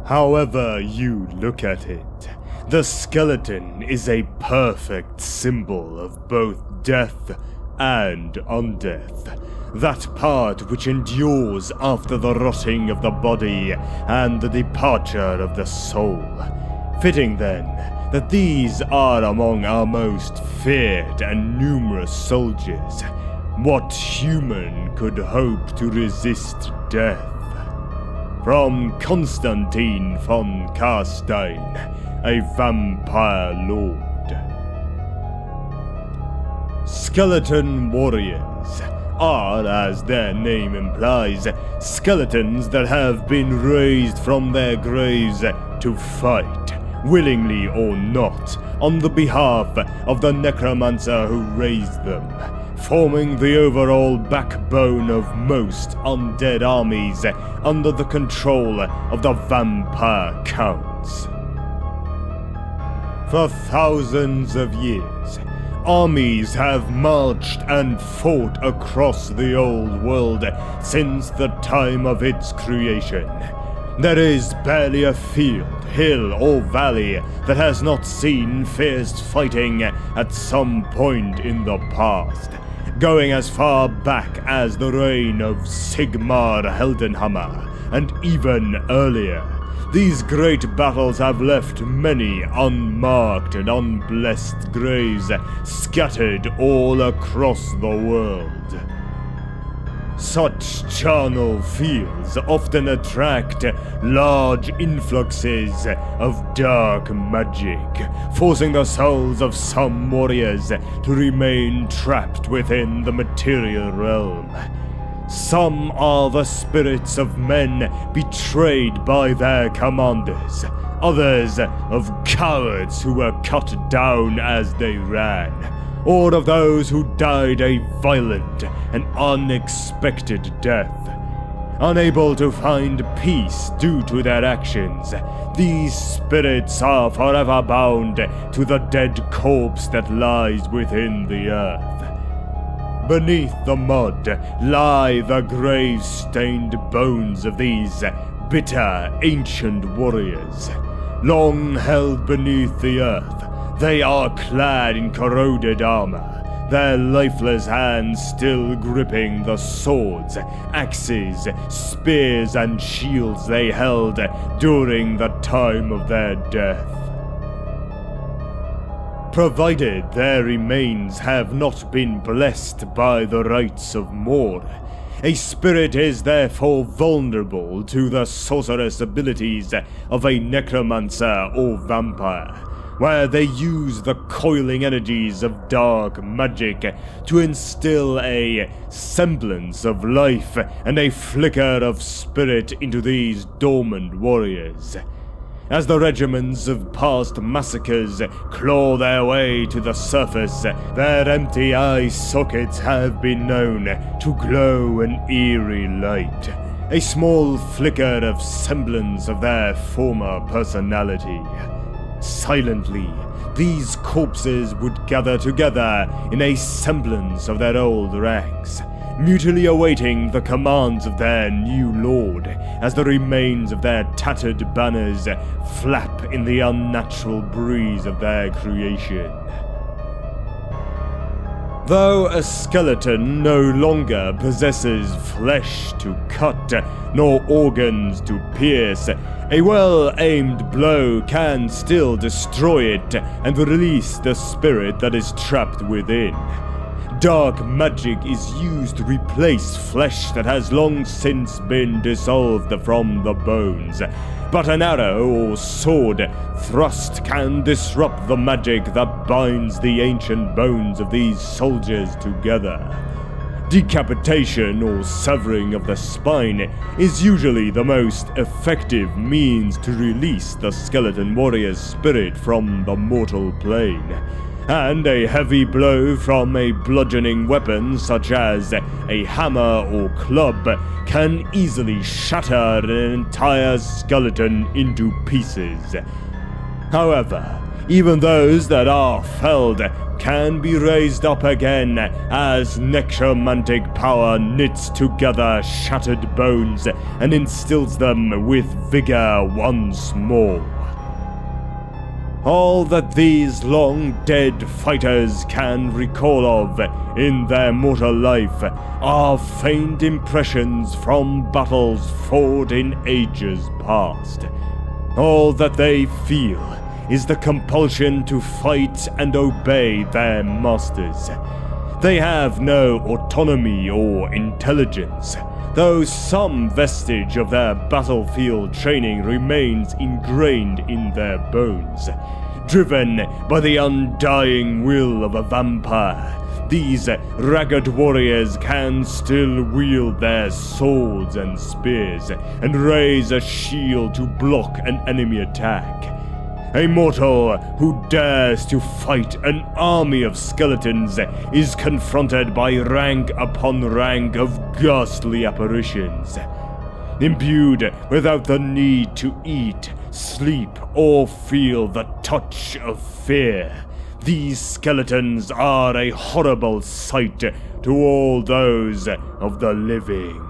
However you look at it, the skeleton is a perfect symbol of both death and undeath. That part which endures after the rotting of the body and the departure of the soul. Fitting then, that these are among our most feared and numerous soldiers. What human could hope to resist death? From Constantine von Karstein, a vampire lord. Skeleton warriors are, as their name implies, skeletons that have been raised from their graves to fight, willingly or not, on the behalf of the necromancer who raised them, forming the overall backbone of most undead armies under the control of the vampire counts. For thousands of years, armies have marched and fought across the old world since the time of its creation. There is barely a field, hill, or valley that has not seen fierce fighting at some point in the past, going as far back as the reign of Sigmar Heldenhammer, and even earlier. These great battles have left many unmarked and unblessed graves scattered all across the world. Such charnel fields often attract large influxes of dark magic, forcing the souls of some warriors to remain trapped within the material realm. Some are the spirits of men betrayed by their commanders, others of cowards who were cut down as they ran, or of those who died a violent and unexpected death. Unable to find peace due to their actions, these spirits are forever bound to the dead corpse that lies within the earth. Beneath the mud lie the grave-stained bones of these bitter ancient warriors. Long held beneath the earth, they are clad in corroded armor, their lifeless hands still gripping the swords, axes, spears, and shields they held during the time of their death. Provided their remains have not been blessed by the rites of Mor, a spirit is therefore vulnerable to the sorcerous abilities of a necromancer or vampire, where they use the coiling energies of dark magic to instill a semblance of life and a flicker of spirit into these dormant warriors. As the regiments of past massacres claw their way to the surface, their empty eye sockets have been known to glow an eerie light, a small flicker of semblance of their former personality. Silently, these corpses would gather together in a semblance of their old ranks, mutely awaiting the commands of their new lord, as the remains of their tattered banners flap in the unnatural breeze of their creation. Though a skeleton no longer possesses flesh to cut, nor organs to pierce, a well-aimed blow can still destroy it and release the spirit that is trapped within. Dark magic is used to replace flesh that has long since been dissolved from the bones, but an arrow or sword thrust can disrupt the magic that binds the ancient bones of these soldiers together. Decapitation or severing of the spine is usually the most effective means to release the skeleton warrior's spirit from the mortal plane, and a heavy blow from a bludgeoning weapon such as a hammer or club can easily shatter an entire skeleton into pieces. However, Even those that are felled can be raised up again as necromantic power knits together shattered bones and instills them with vigor once more. All that these long-dead fighters can recall of in their mortal life are faint impressions from battles fought in ages past. All that they feel is the compulsion to fight and obey their masters. They have no autonomy or intelligence, though some vestige of their battlefield training remains ingrained in their bones. Driven by the undying will of a vampire, these ragged warriors can still wield their swords and spears and raise a shield to block an enemy attack. A mortal who dares to fight an army of skeletons is confronted by rank upon rank of ghastly apparitions. Imbued without the need to eat, sleep, or feel the touch of fear, these skeletons are a horrible sight to all those of the living.